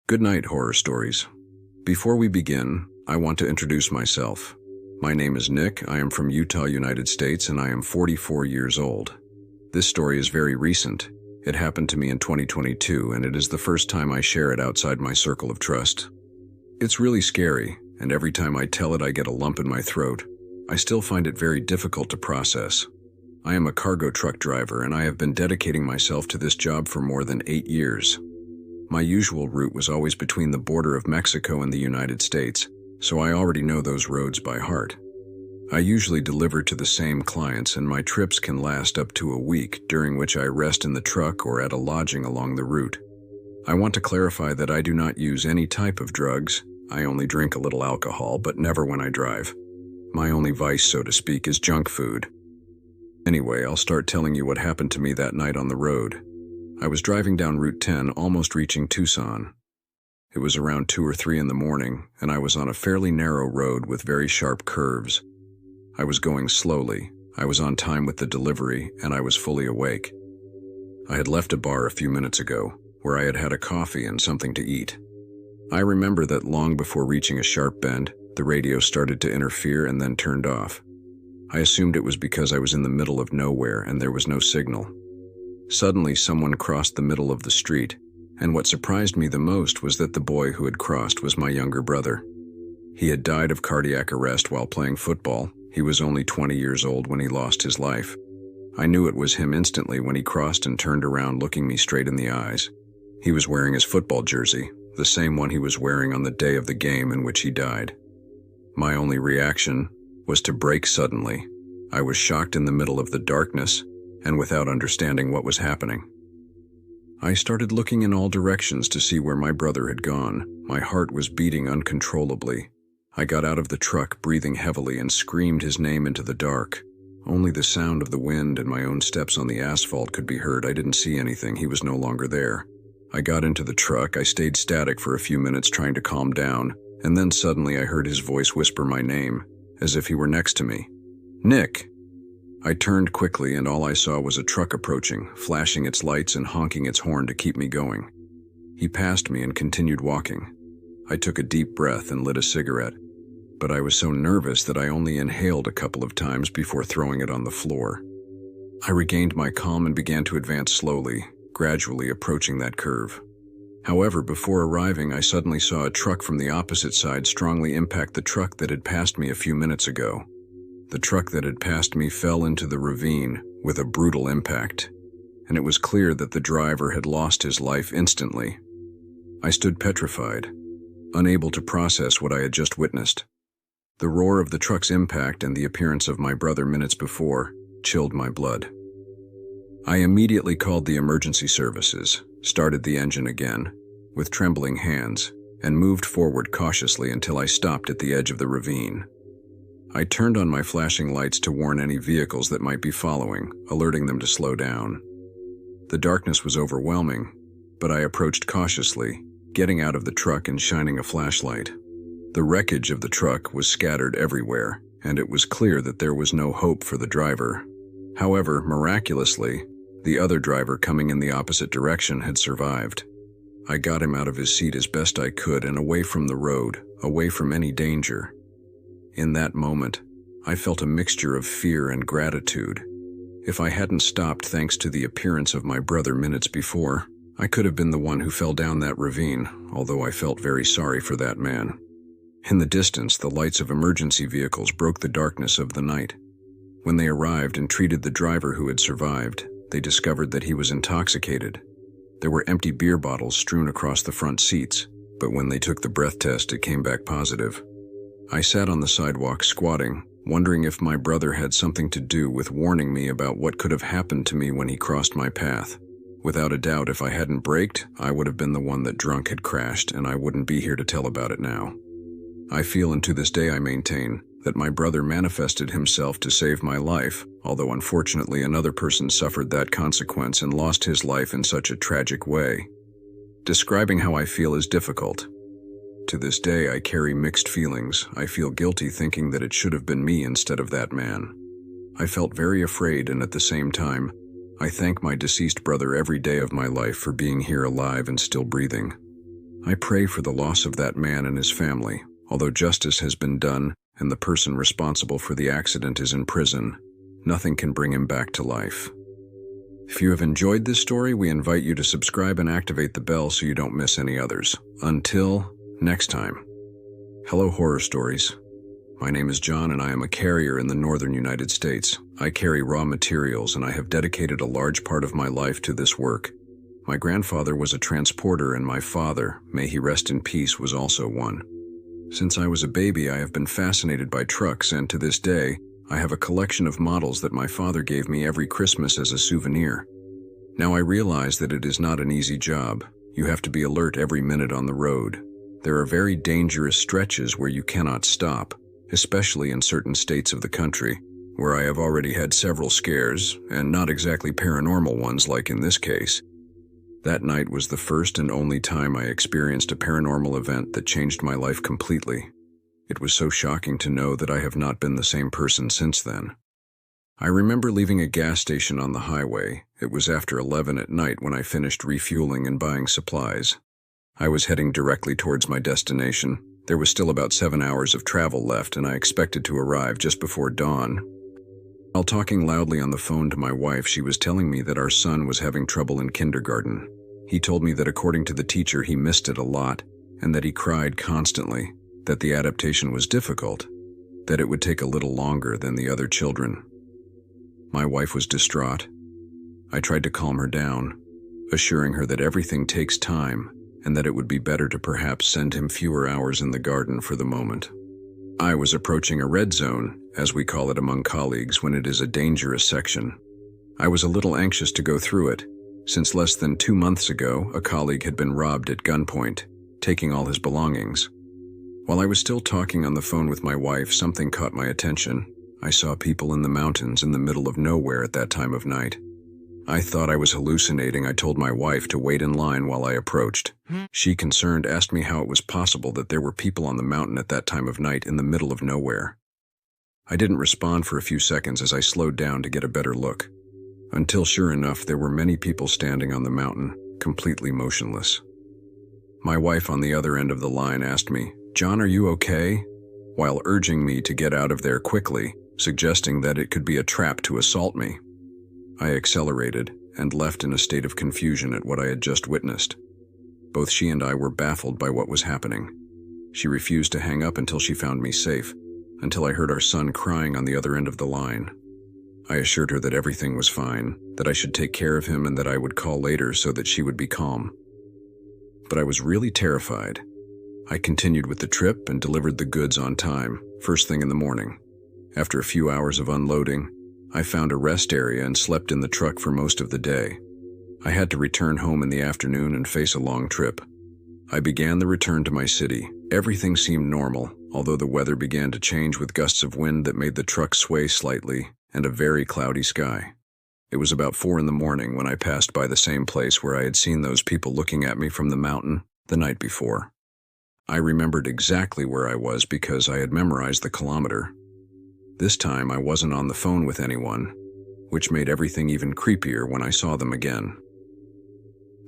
Good night, horror stories. Before we begin, I want to introduce myself. My name is Nick, I am from Utah, United States, and I am 44 years old. This story is very recent. It happened to me in 2022, and it is the first time I share it outside my circle of trust. It's really scary, and every time I tell it I get a lump in my throat. I still find it very difficult to process. I am a cargo truck driver, and I have been dedicating myself to this job for more than 8 years. My usual route was always between the border of Mexico and the United States, so I already know those roads by heart. I usually deliver to the same clients, and my trips can last up to a week, during which I rest in the truck or at a lodging along the route. I want to clarify that I do not use any type of drugs. I only drink a little alcohol, but never when I drive. My only vice, so to speak, is junk food. Anyway, I'll start telling you what happened to me that night on the road. I was driving down Route 10, almost reaching Tucson. It was around 2 or 3 in the morning, and I was on a fairly narrow road with very sharp curves. I was going slowly, I was on time with the delivery, and I was fully awake. I had left a bar a few minutes ago, where I had had a coffee and something to eat. I remember that long before reaching a sharp bend, the radio started to interfere and then turned off. I assumed it was because I was in the middle of nowhere and there was no signal. Suddenly, someone crossed the middle of the street, and what surprised me the most was that the boy who had crossed was my younger brother. He had died of cardiac arrest while playing football. He was only 20 years old when he lost his life. I knew it was him instantly when he crossed and turned around, looking me straight in the eyes. He was wearing his football jersey, the same one he was wearing on the day of the game in which he died. My only reaction was to brake suddenly. I was shocked in the middle of the darkness, and without understanding what was happening. I started looking in all directions to see where my brother had gone. My heart was beating uncontrollably. I got out of the truck, breathing heavily, and screamed his name into the dark. Only the sound of the wind and my own steps on the asphalt could be heard. I didn't see anything. He was no longer there. I got into the truck. I stayed static for a few minutes, trying to calm down, and then suddenly I heard his voice whisper my name, as if he were next to me. "Nick!" I turned quickly, and all I saw was a truck approaching, flashing its lights and honking its horn to keep me going. He passed me and continued walking. I took a deep breath and lit a cigarette, but I was so nervous that I only inhaled a couple of times before throwing it on the floor. I regained my calm and began to advance slowly, gradually approaching that curve. However, before arriving, I suddenly saw a truck from the opposite side strongly impact the truck that had passed me a few minutes ago. The truck that had passed me fell into the ravine with a brutal impact, and it was clear that the driver had lost his life instantly. I stood petrified, unable to process what I had just witnessed. The roar of the truck's impact and the appearance of my brother minutes before chilled my blood. I immediately called the emergency services, started the engine again, with trembling hands, and moved forward cautiously until I stopped at the edge of the ravine. I turned on my flashing lights to warn any vehicles that might be following, alerting them to slow down. The darkness was overwhelming, but I approached cautiously, getting out of the truck and shining a flashlight. The wreckage of the truck was scattered everywhere, and it was clear that there was no hope for the driver. However, miraculously, the other driver coming in the opposite direction had survived. I got him out of his seat as best I could and away from the road, away from any danger. In that moment, I felt a mixture of fear and gratitude. If I hadn't stopped thanks to the appearance of my brother minutes before, I could have been the one who fell down that ravine, although I felt very sorry for that man. In the distance, the lights of emergency vehicles broke the darkness of the night. When they arrived and treated the driver who had survived, they discovered that he was intoxicated. There were empty beer bottles strewn across the front seats, but when they took the breath test, it came back positive. I sat on the sidewalk squatting, wondering if my brother had something to do with warning me about what could have happened to me when he crossed my path. Without a doubt, if I hadn't braked, I would have been the one that drunk had crashed, and I wouldn't be here to tell about it now. I feel, and to this day I maintain, that my brother manifested himself to save my life, although unfortunately another person suffered that consequence and lost his life in such a tragic way. Describing how I feel is difficult. To this day, I carry mixed feelings. I feel guilty thinking that it should have been me instead of that man. I felt very afraid, and at the same time, I thank my deceased brother every day of my life for being here alive and still breathing. I pray for the loss of that man and his family. Although justice has been done and the person responsible for the accident is in prison, nothing can bring him back to life. If you have enjoyed this story, we invite you to subscribe and activate the bell so you don't miss any others. Until next time. Hello, Horror Stories. My name is John and I am a carrier in the northern United States. I carry raw materials and I have dedicated a large part of my life to this work. My grandfather was a transporter and my father, may he rest in peace, was also one. Since I was a baby, I have been fascinated by trucks, and to this day, I have a collection of models that my father gave me every Christmas as a souvenir. Now I realize that it is not an easy job. You have to be alert every minute on the road. There are very dangerous stretches where you cannot stop, especially in certain states of the country, where I have already had several scares, and not exactly paranormal ones like in this case. That night was the first and only time I experienced a paranormal event that changed my life completely. It was so shocking to know that I have not been the same person since then. I remember leaving a gas station on the highway. It was after 11 at night when I finished refueling and buying supplies. I was heading directly towards my destination. There was still about 7 hours of travel left, and I expected to arrive just before dawn. While talking loudly on the phone to my wife, she was telling me that our son was having trouble in kindergarten. He told me that according to the teacher, he missed it a lot, and that he cried constantly, that the adaptation was difficult, that it would take a little longer than the other children. My wife was distraught. I tried to calm her down, assuring her that everything takes time and that it would be better to perhaps send him fewer hours in the garden for the moment. I was approaching a red zone, as we call it among colleagues when it is a dangerous section. I was a little anxious to go through it, since less than 2 months ago, a colleague had been robbed at gunpoint, taking all his belongings. While I was still talking on the phone with my wife, something caught my attention. I saw people in the mountains in the middle of nowhere at that time of night. I thought I was hallucinating. I told my wife to wait in line while I approached. She, concerned, asked me how it was possible that there were people on the mountain at that time of night in the middle of nowhere. I didn't respond for a few seconds as I slowed down to get a better look, until sure enough there were many people standing on the mountain, completely motionless. My wife on the other end of the line asked me, "John, are you okay?" while urging me to get out of there quickly, suggesting that it could be a trap to assault me. I accelerated and left in a state of confusion at what I had just witnessed. Both she and I were baffled by what was happening. She refused to hang up until she found me safe, until I heard our son crying on the other end of the line. I assured her that everything was fine, that I should take care of him and that I would call later so that she would be calm. But I was really terrified. I continued with the trip and delivered the goods on time, first thing in the morning. After a few hours of unloading, I found a rest area and slept in the truck for most of the day. I had to return home in the afternoon and face a long trip. I began the return to my city. Everything seemed normal, although the weather began to change with gusts of wind that made the truck sway slightly and a very cloudy sky. It was about 4 in the morning when I passed by the same place where I had seen those people looking at me from the mountain the night before. I remembered exactly where I was because I had memorized the kilometer. This time I wasn't on the phone with anyone, which made everything even creepier when I saw them again.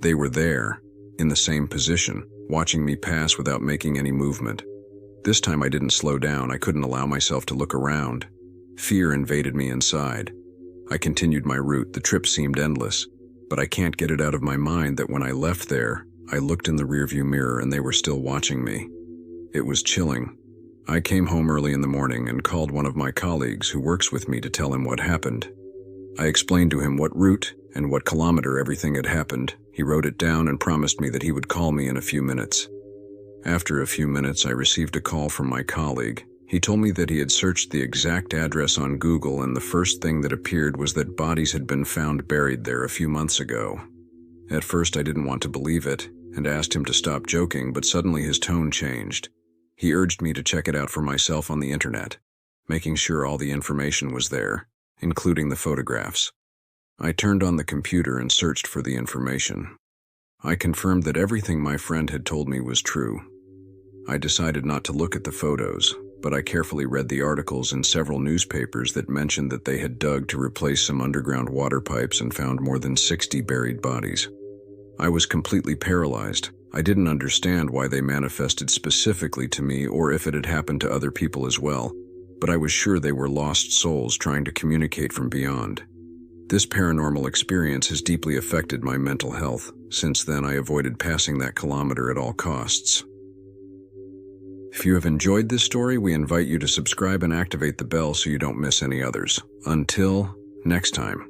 They were there, in the same position, watching me pass without making any movement. This time I didn't slow down. I couldn't allow myself to look around. Fear invaded me inside. I continued my route. The trip seemed endless, but I can't get it out of my mind that when I left there, I looked in the rearview mirror and they were still watching me. It was chilling. I came home early in the morning and called one of my colleagues who works with me to tell him what happened. I explained to him what route and what kilometer everything had happened. He wrote it down and promised me that he would call me in a few minutes. After a few minutes, I received a call from my colleague. He told me that he had searched the exact address on Google and the first thing that appeared was that bodies had been found buried there a few months ago. At first, I didn't want to believe it and asked him to stop joking, but suddenly his tone changed. He urged me to check it out for myself on the internet, making sure all the information was there, including the photographs. I turned on the computer and searched for the information. I confirmed that everything my friend had told me was true. I decided not to look at the photos, but I carefully read the articles in several newspapers that mentioned that they had dug to replace some underground water pipes and found more than 60 buried bodies. I was completely paralyzed. I didn't understand why they manifested specifically to me or if it had happened to other people as well, but I was sure they were lost souls trying to communicate from beyond. This paranormal experience has deeply affected my mental health. Since then, I avoided passing that kilometer at all costs. If you have enjoyed this story, we invite you to subscribe and activate the bell so you don't miss any others. Until next time.